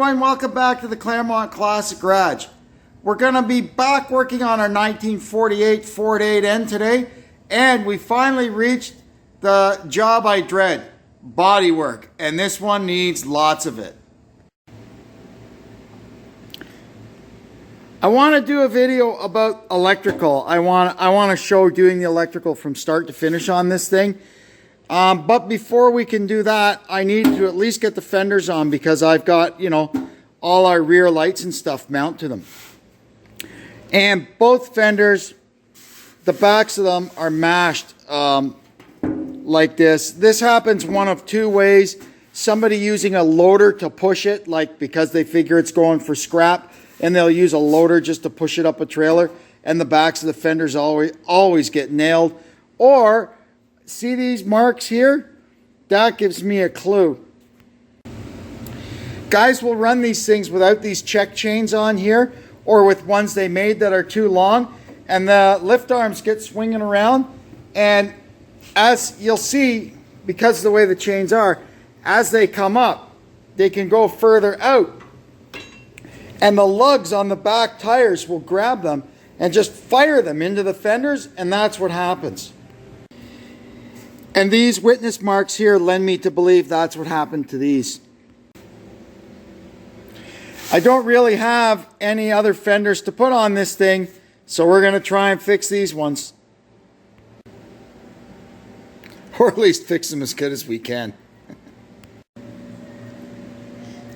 everyone, welcome back to the Claremont Classic Garage. We're going to be back working on our 1948 Ford 8N today, and we finally reached the job I dread, bodywork, and this one needs lots of it. I want to do a video about electrical. I want to show doing the electrical from start to finish on this thing. But before we can do that, I need to at least get the fenders on because I've got, all our rear lights and stuff mount to them. And both fenders, the backs of them are mashed like this. This happens one of two ways. Somebody using a loader to push it, like because they figure it's going for scrap, and they'll use a loader just to push it up a trailer, and the backs of the fenders always get nailed. Or see these marks here? That gives me a clue. Guys will run these things without these check chains on here, or with ones they made that are too long, and the lift arms get swinging around, and as you'll see, because of the way the chains are, as they come up, they can go further out, and the lugs on the back tires will grab them and just fire them into the fenders, and that's what happens. And these witness marks here lend me to believe that's what happened to these. I don't really have any other fenders to put on this thing, so we're going to try and fix these ones. Or at least fix them as good as we can.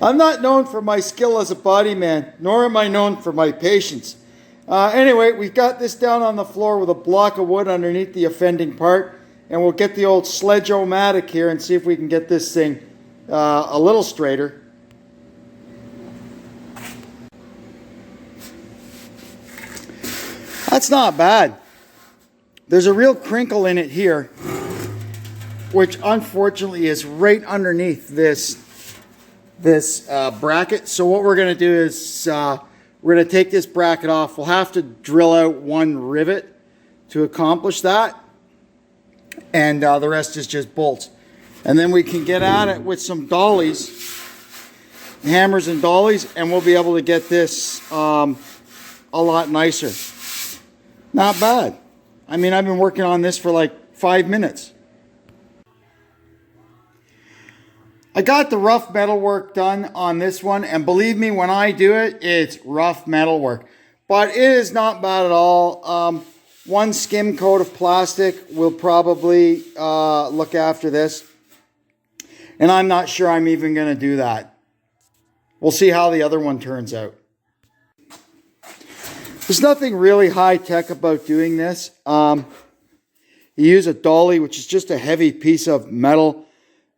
I'm not known for my skill as a body man, nor am I known for my patience. Anyway, we've got this down on the floor with a block of wood underneath the offending part. And we'll get the old sledge-o-matic here and see if we can get this thing a little straighter. That's not bad. There's a real crinkle in it here, which unfortunately is right underneath this bracket. So what we're going to do is we're going to take this bracket off. We'll have to drill out one rivet to accomplish that. And the rest is just bolts. And then we can get at it with some dollies, hammers and dollies, and we'll be able to get this a lot nicer. Not bad. I mean, I've been working on this for like 5 minutes. I got the rough metal work done on this one, and believe me, when I do it, it's rough metal work. But it is not bad at all. One skim coat of plastic will probably look after this. And I'm not sure I'm even going to do that. We'll see how the other one turns out. There's nothing really high-tech about doing this. You use a dolly, which is just a heavy piece of metal,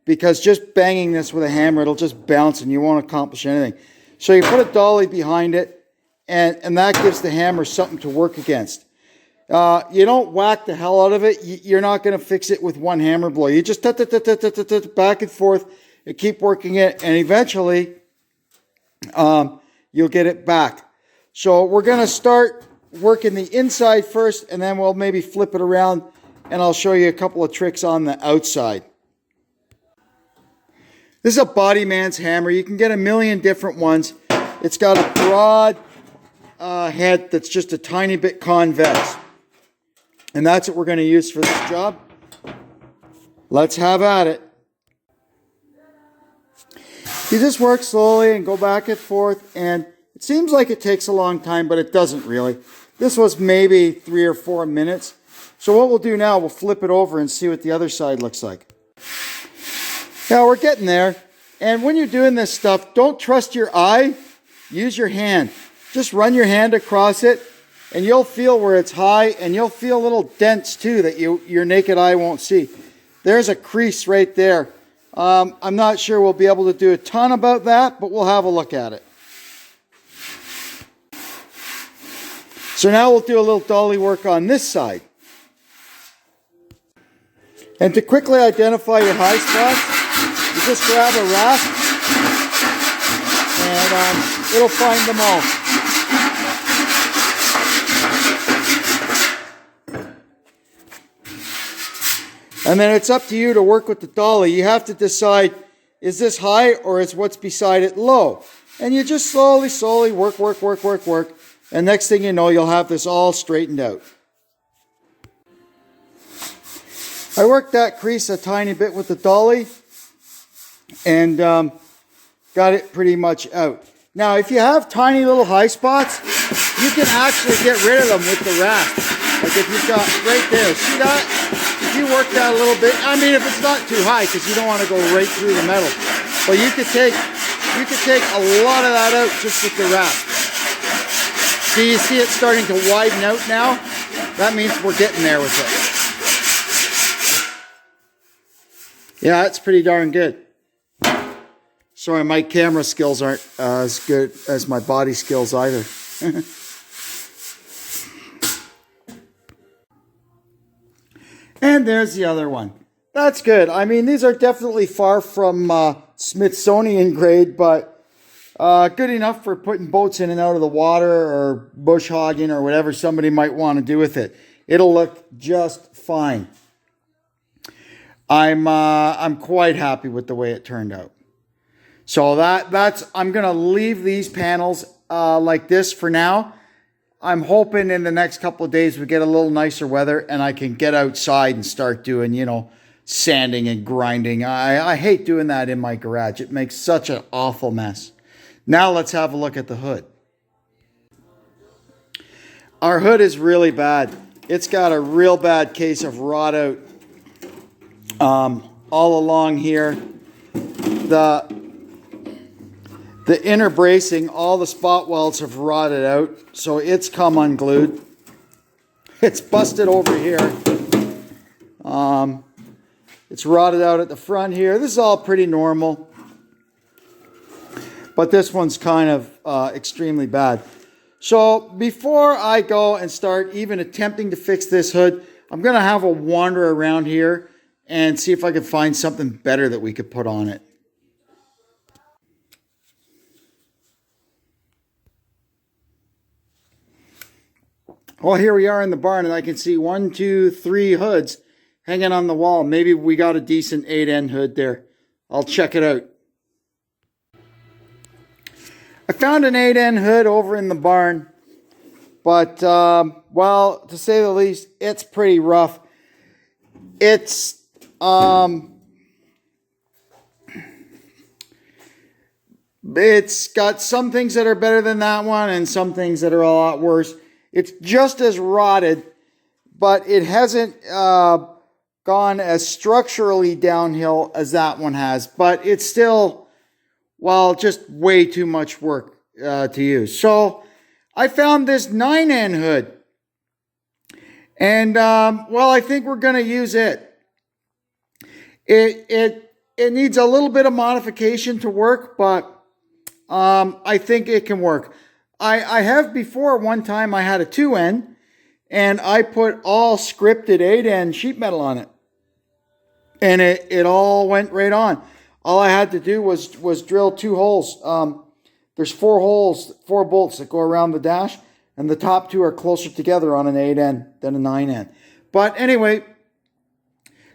because just banging this with a hammer, it'll just bounce and you won't accomplish anything. So you put a dolly behind it, and that gives the hammer something to work against. You don't whack the hell out of it. You're not going to fix it with one hammer blow. You just back and forth and keep working it, and eventually you'll get it back. So we're going to start working the inside first, and then we'll maybe flip it around, and I'll show you a couple of tricks on the outside. This is a body man's hammer. You can get a million different ones. It's got a broad head that's just a tiny bit convex. And that's what we're going to use for this job. Let's have at it. You just work slowly and go back and forth, and it seems like it takes a long time, but it doesn't really. This was maybe 3 or 4 minutes. So what we'll do now, we'll flip it over and see what the other side looks like. Now we're getting there. And when you're doing this stuff, don't trust your eye. Use your hand. Just run your hand across it. And you'll feel where it's high, and you'll feel little dents too that your naked eye won't see. There's a crease right there. I'm not sure we'll be able to do a ton about that, but we'll have a look at it. So now we'll do a little dolly work on this side. And to quickly identify your high spots, you just grab a rasp, and it'll find them all. And then it's up to you to work with the dolly. You have to decide, is this high or is what's beside it low? And you just slowly work. And next thing you know, you'll have this all straightened out. I worked that crease a tiny bit with the dolly and got it pretty much out. Now, if you have tiny little high spots, you can actually get rid of them with the rasp. Like if you've got right there, see that? If you work that a little bit, I mean, if it's not too high, because you don't want to go right through the metal, but you could take a lot of that out just with the rasp. See, you see it starting to widen out now? That means we're getting there with it. Yeah, it's pretty darn good. Sorry, my camera skills aren't as good as my body skills either. And there's the other one. That's good. I mean, these are definitely far from Smithsonian grade, but good enough for putting boats in and out of the water or bush hogging or whatever somebody might want to do with it. It'll look just fine. I'm quite happy with the way it turned out. So I'm gonna leave these panels like this for now. I'm hoping in the next couple of days we get a little nicer weather and I can get outside and start doing, you know, sanding and grinding. I hate doing that in my garage. It makes such an awful mess. Now let's have a look at the hood. Our hood is really bad. It's got a real bad case of rot out all along here. The inner bracing, all the spot welds have rotted out, so it's come unglued. It's busted over here. It's rotted out at the front here. This is all pretty normal. But this one's kind of extremely bad. So before I go and start even attempting to fix this hood, I'm going to have a wander around here and see if I can find something better that we could put on it. Well, here we are in the barn, and I can see 1, 2, 3 hoods hanging on the wall. Maybe we got a decent 8N hood there. I'll check it out. I found an 8N hood over in the barn, but, well, to say the least, it's pretty rough. It's got some things that are better than that one and some things that are a lot worse. It's just as rotted, but it hasn't gone as structurally downhill as that one has. But it's still, well, just way too much work to use. So I found this 9N hood. And, well, I think we're going to use it. It needs a little bit of modification to work, but I think it can work. I have before, one time I had a 2N and I put all scripted 8N sheet metal on it. And it all went right on. All I had to do was drill 2 holes. There's 4 holes, 4 bolts that go around the dash, and the top 2 are closer together on an 8N than a 9N. But anyway,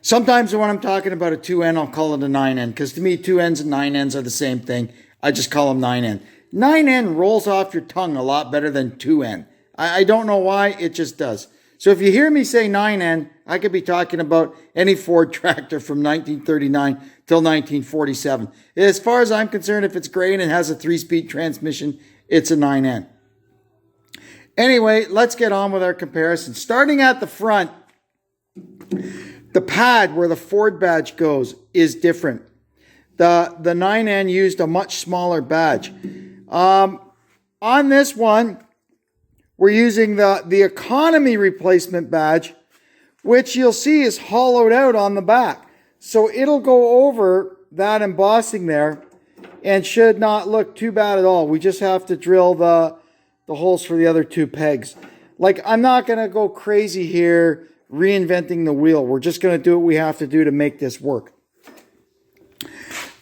sometimes when I'm talking about a 2N, I'll call it a 9N, because to me, 2Ns and 9Ns are the same thing. I just call them 9N. 9N rolls off your tongue a lot better than 2N. I don't know why, it just does. So if you hear me say 9N, I could be talking about any Ford tractor from 1939 till 1947. As far as I'm concerned, if it's gray and it has a 3-speed transmission, it's a 9N. Anyway, let's get on with our comparison. Starting at the front, the pad where the Ford badge goes is different. The 9N used a much smaller badge. On this one, we're using the economy replacement badge, which you'll see is hollowed out on the back. So it'll go over that embossing there and should not look too bad at all. We just have to drill the holes for the other 2 pegs. Like, I'm not going to go crazy here reinventing the wheel. We're just going to do what we have to do to make this work.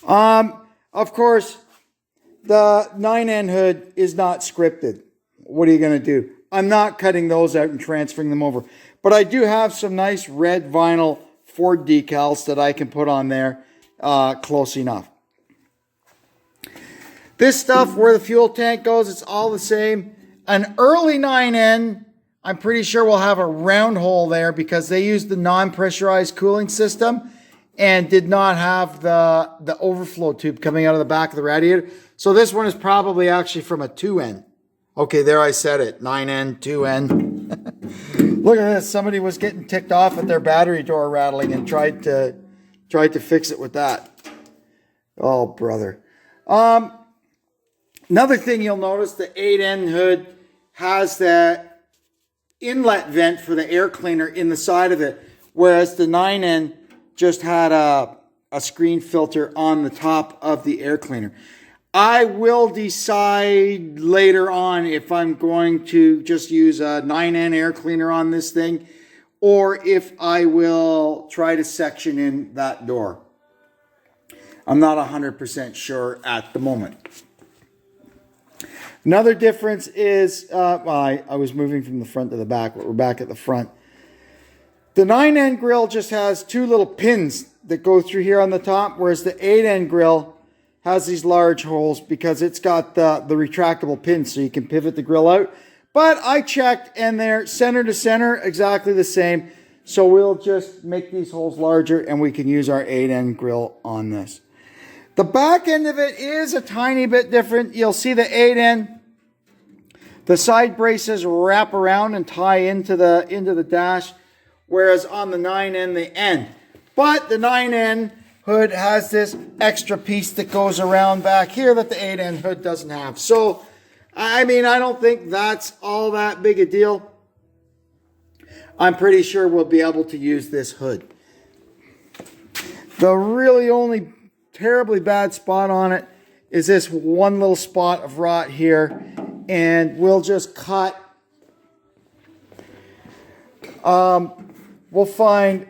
Of course, the 9N hood is not scripted. What are you going to do? I'm not cutting those out and transferring them over. But I do have some nice red vinyl Ford decals that I can put on there close enough. This stuff, where the fuel tank goes, it's all the same. An early 9N, I'm pretty sure will have a round hole there because they used the non-pressurized cooling system and did not have the overflow tube coming out of the back of the radiator. So this one is probably actually from a 2N. Okay, there I said it, 9N, 2N. Look at this, somebody was getting ticked off at their battery door rattling and tried to fix it with that. Oh, brother. Another thing you'll notice, the 8N hood has that inlet vent for the air cleaner in the side of it, whereas the 9N just had a screen filter on the top of the air cleaner. I will decide later on if I'm going to just use a 9N air cleaner on this thing or if I will try to section in that door. I'm not 100% sure at the moment. Another difference is, I was moving from the front to the back, but we're back at the front. The 9N grill just has two little pins that go through here on the top, whereas the 8N grill has these large holes because it's got the retractable pins so you can pivot the grill out. But I checked and they're center to center, exactly the same. So we'll just make these holes larger and we can use our 8N grill on this. The back end of it is a tiny bit different. You'll see the 8N, the side braces wrap around and tie into the dash, whereas on the 9N they end. But the 9N hood has this extra piece that goes around back here that the 8N hood doesn't have. So, I mean, I don't think that's all that big a deal. I'm pretty sure we'll be able to use this hood. The really only terribly bad spot on it is this one little spot of rot here, and we'll just cut. We'll find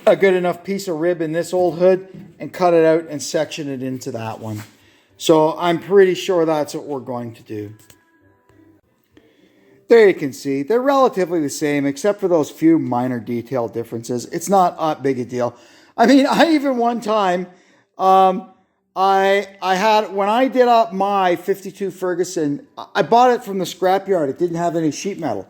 a good enough piece of rib in this old hood and cut it out and section it into that one. So I'm pretty sure that's what we're going to do. There you can see they're relatively the same except for those few minor detail differences. It's not that big a deal. I mean, I even one time, I had, when I did up my 52 Ferguson, I bought it from the scrapyard. It didn't have any sheet metal.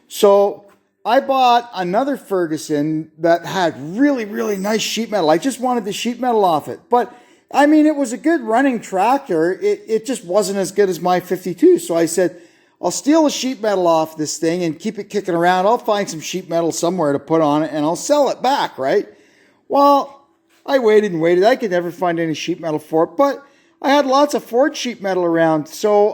So I bought another Ferguson that had really, really nice sheet metal. I just wanted the sheet metal off it. But, I mean, it was a good running tractor. It just wasn't as good as my 52. So I said, I'll steal the sheet metal off this thing and keep it kicking around. I'll find some sheet metal somewhere to put on it and I'll sell it back, right? Well, I waited and waited. I could never find any sheet metal for it, but I had lots of Ford sheet metal around. So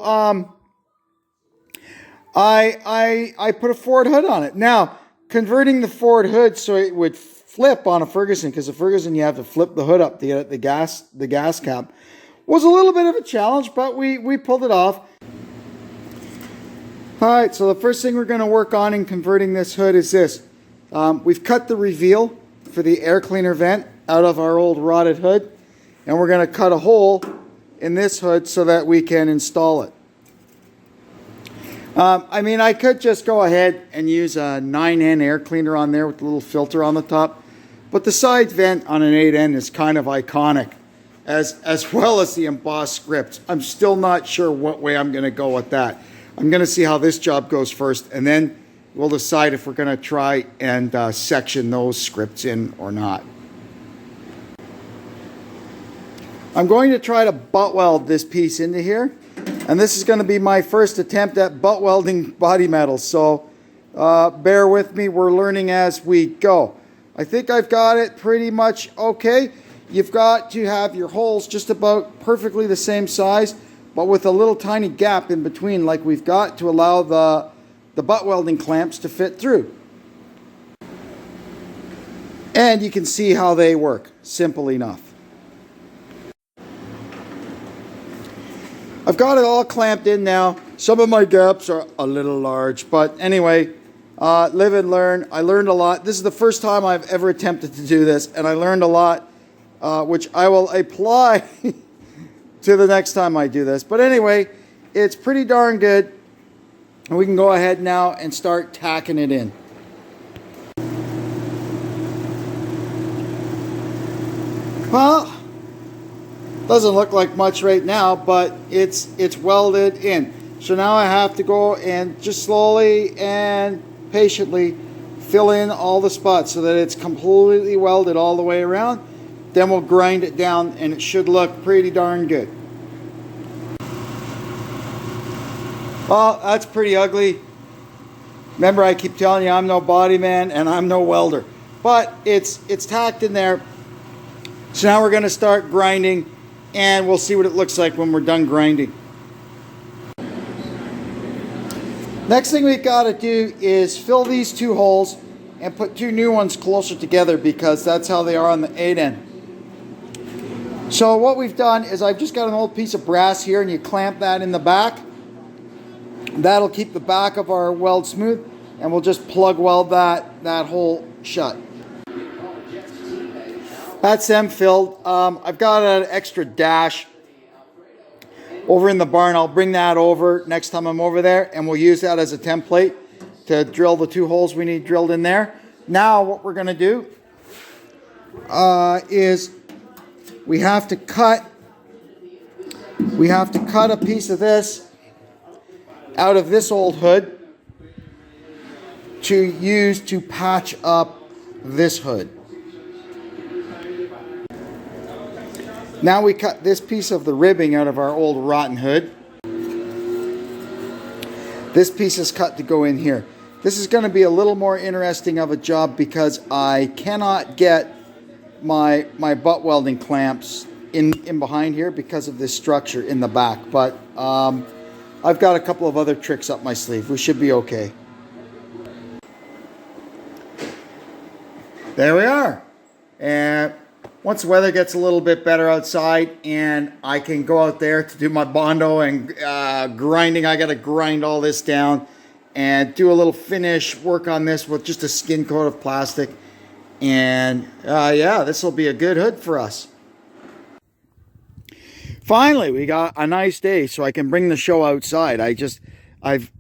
I put a Ford hood on it. Now, converting the Ford hood so it would flip on a Ferguson, because the Ferguson you have to flip the hood up to get the gas cap, was a little bit of a challenge, but we pulled it off. All right, so the first thing we're going to work on in converting this hood is this. We've cut the reveal for the air cleaner vent out of our old rotted hood, and we're going to cut a hole in this hood so that we can install it. I mean, I could just go ahead and use a 9N air cleaner on there with a little filter on the top, but the side vent on an 8N is kind of iconic, as well as the embossed scripts. I'm still not sure what way I'm going to go with that. I'm going to see how this job goes first, and then we'll decide if we're going to try and section those scripts in or not. I'm going to try to butt weld this piece into here, and this is going to be my first attempt at butt welding body metal, so bear with me. We're learning as we go. I think I've got it pretty much okay. You've got to have your holes just about perfectly the same size, but with a little tiny gap in between like we've got to allow the butt welding clamps to fit through. And you can see how they work. Simple enough. I've got it all clamped in now. Some of my gaps are a little large, but anyway, live and learn. I learned a lot. This is the first time I've ever attempted to do this, and I learned a lot, which I will apply to the next time I do this. But anyway, it's pretty darn good. And we can go ahead now and start tacking it in. Well, Doesn't look like much right now, but it's welded in. So now I have to go and just slowly and patiently fill in all the spots so that it's completely welded all the way around. Then we'll grind it down and it should look pretty darn good. Well, that's pretty ugly. Remember, I keep telling you I'm no body man and I'm no welder. But it's tacked in there. So now we're going to start grinding and we'll see what it looks like when we're done grinding. Next thing we've got to do is fill these 2 holes and put 2 new ones closer together because that's how they are on the 8 end. So what we've done is I've just got an old piece of brass here and you clamp that in the back. That'll keep the back of our weld smooth and we'll just plug weld that hole shut. That's them filled. I've got an extra dash over in the barn. I'll bring that over next time I'm over there and we'll use that as a template to drill the 2 holes we need drilled in there. Now what we're going to do is we have to cut a piece of this out of this old hood to use to patch up this hood. Now we cut this piece of the ribbing out of our old rotten hood. This piece is cut to go in here. This is going to be a little more interesting of a job because I cannot get my butt welding clamps in behind here because of this structure in the back. But I've got a couple of other tricks up my sleeve. We should be okay. There we are. And once the weather gets a little bit better outside and I can go out there to do my Bondo and grinding, I got to grind all this down and do a little finish work on this with just a skin coat of plastic. And yeah, this will be a good hood for us. Finally, we got a nice day so I can bring the show outside.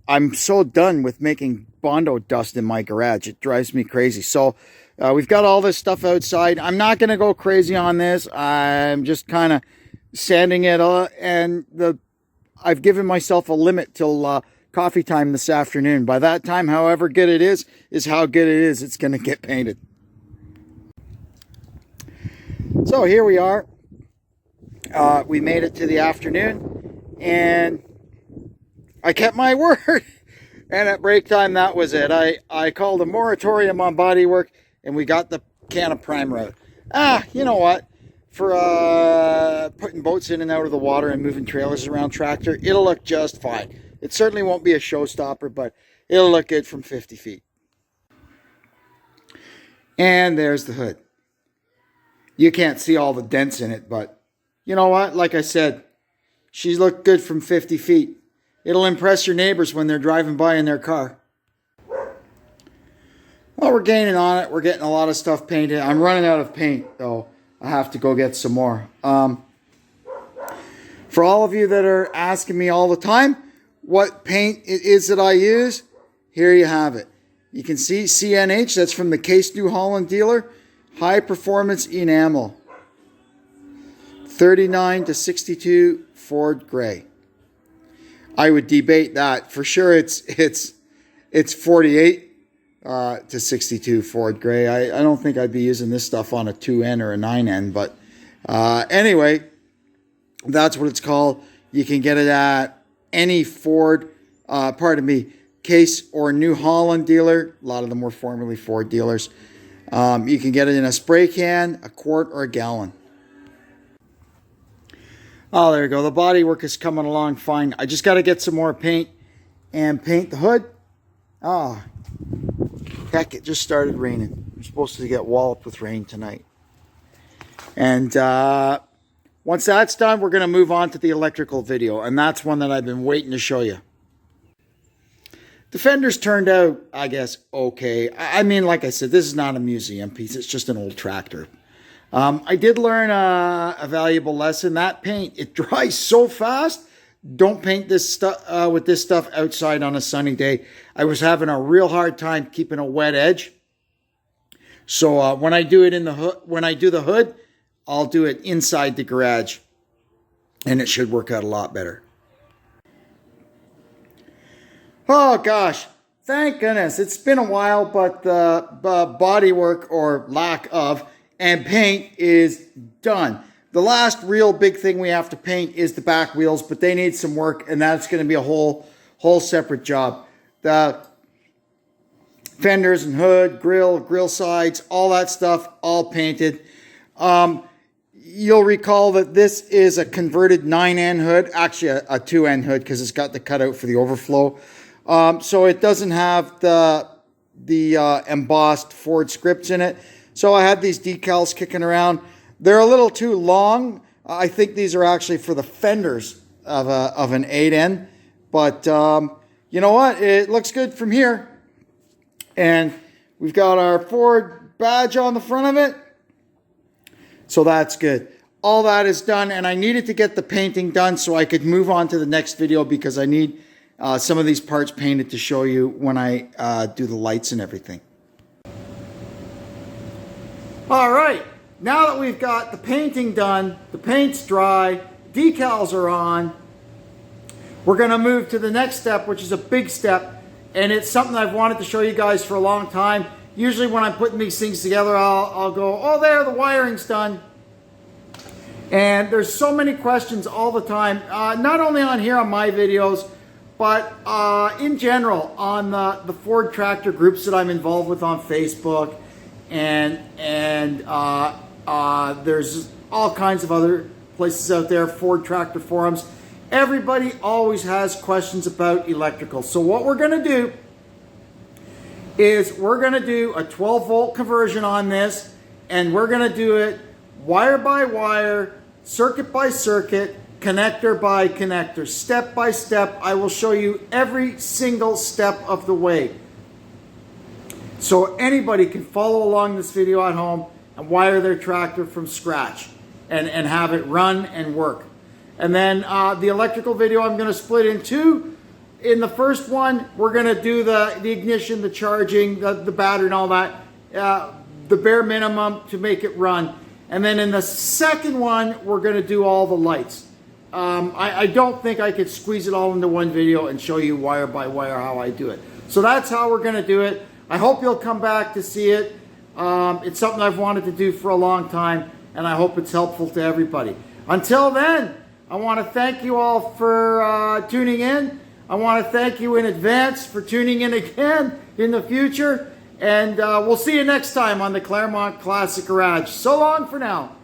I'm so done with making Bondo dust in my garage. It drives me crazy. So we've got all this stuff outside. I'm not going to go crazy on this. I'm just kind of sanding it and I've given myself a limit till coffee time this afternoon. By that time, however good it is how good it is. It's going to get painted. So here we are. We made it to the afternoon and I kept my word. And at break time, that was it. I called a moratorium on Bodywork and we got the can of primer out. You know what? For putting boats in and out of the water and moving trailers around tractor, it'll look just fine. It certainly won't be a showstopper, but it'll look good from 50 feet. And there's the hood. You can't see all the dents in it, but you know what? Like I said, she's looked good from 50 feet. It'll impress your neighbors when they're driving by in their car. Well, we're gaining on it. We're getting a lot of stuff painted. I'm running out of paint, though. I have to go get some more. For all of you that are asking me all the time what paint it is that I use, here you have it. You can see CNH. That's from the Case New Holland dealer. High Performance Enamel. 39 to 62 Ford Gray. I would debate that. For sure it's 48 to 62 Ford Gray. I don't think I'd be using this stuff on a 2N or a 9N, but anyway, that's what it's called. You can get it at any Ford, Case or New Holland dealer. A lot of them were formerly Ford dealers. You can get it in a spray can, a quart, or a gallon. Oh, there you go. The bodywork is coming along fine. I just got to get some more paint and paint the hood. Oh, heck, it just started raining. We're supposed to get walloped with rain tonight. And once that's done, we're going to move on to the electrical video. And that's one that I've been waiting to show you. The Fenders turned out, I guess, okay. I mean, like I said, this is not a museum piece. It's just an old tractor. I did learn a valuable lesson. That paint, it dries so fast. Don't paint this stuff with this stuff outside on a sunny day. I was having a real hard time keeping a wet edge. So when I do it in the hood, when I do the hood, I'll do it inside the garage. and it should work out a lot better. Oh gosh, thank goodness. It's been a while, but the bodywork, or lack of, and paint is done. The last real big thing we have to paint is the back wheels, but they need some work, and that's going to be a whole separate job. The fenders and hood, grill sides, all that stuff, all painted. You'll recall that this is a converted 9N hood, actually a 2N hood, because it's got the cutout for the overflow. So it doesn't have the embossed Ford scripts in it. So I had these decals kicking around. They're a little too long. I think these are actually for the fenders of an 8N. But you know what? It looks good from here. And we've got our Ford badge on the front of it. So that's good. All that is done, and I needed to get the painting done so I could move on to the next video, because I need some of these parts painted to show you when I do the lights and everything. All right, now that we've got the painting done, the paint's dry, decals are on, we're going to move to the next step, which is a big step, and it's something I've wanted to show you guys for a long time. Usually when I'm putting these things together, I'll go, oh, there, the wiring's done. And there's so many questions all the time, not only on here on my videos, but in general on the Ford tractor groups that I'm involved with on Facebook. And there's all kinds of other places out there, Ford tractor forums. Everybody always has questions about electrical. So what we're going to do is we're going to do a 12 volt conversion on this, and we're going to do it wire by wire, circuit by circuit, connector by connector, step by step. I will show you every single step of the way, so anybody can follow along this video at home and wire their tractor from scratch and have it run and work. And then the electrical video I'm going to split in two. In the first one, we're going to do the ignition, the charging, the battery and all that, the bare minimum to make it run. And then in the second one, we're going to do all the lights. I don't think I could squeeze it all into one video and show you wire by wire how I do it. So that's how we're going to do it. I hope you'll come back to see it. It's something I've wanted to do for a long time, and I hope it's helpful to everybody. Until then, I want to thank you all for tuning in. I want to thank you in advance for tuning in again in the future. And we'll see you next time on the Claremont Classic Garage. So long for now.